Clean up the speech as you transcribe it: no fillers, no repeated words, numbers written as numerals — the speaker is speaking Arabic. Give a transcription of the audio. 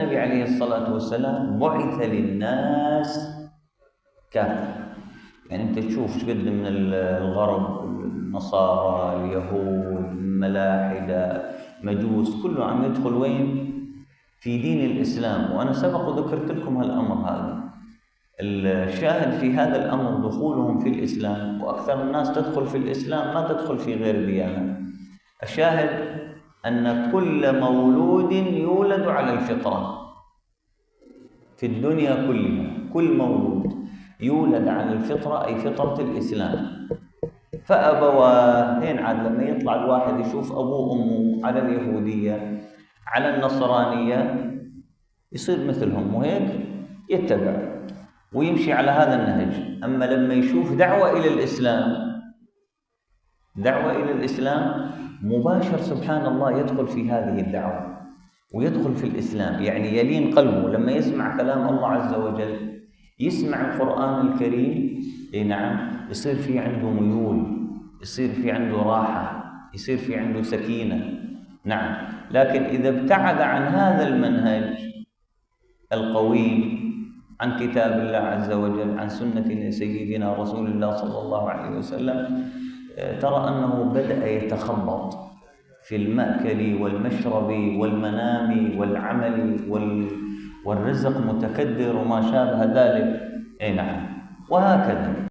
النبي عليه الصلاة والسلام بعث للناس كافة. يعني أنت تشوف قد من الغرب، النصارى، اليهود، الملاحدة، مجوس، كله عم يدخل وين؟ في دين الإسلام. وأنا سبق وذكرت لكم هالأمر هذا. الشاهد في هذا الأمر دخولهم في الإسلام، وأكثر الناس تدخل في الإسلام ما تدخل في غير ديانة. الشاهد أن كل مولود يولد على الفطرة في الدنيا كلها، كل مولود يولد على الفطرة، أي فطرة الإسلام. فأبواه هين عاد لما يطلع الواحد يشوف أبوه وأمه على اليهودية، على النصرانية، يصير مثلهم، وهيك يتبع ويمشي على هذا النهج. أما لما يشوف دعوة إلى الإسلام مباشر، سبحان الله، يدخل في هذه الدعوة ويدخل في الإسلام. يعني يلين قلبه لما يسمع كلام الله عز وجل، يسمع القرآن الكريم، نعم، يصير في عنده ميول، يصير في عنده راحة، يصير في عنده سكينة. نعم. لكن إذا ابتعد عن هذا المنهج القويم، عن كتاب الله عز وجل، عن سنة سيدنا رسول الله صلى الله عليه وسلم، ترى أنه بدأ يتخبط في المأكل والمشرب والمنام والعمل والرزق متكدر وما شابه ذلك. نعم. وهكذا.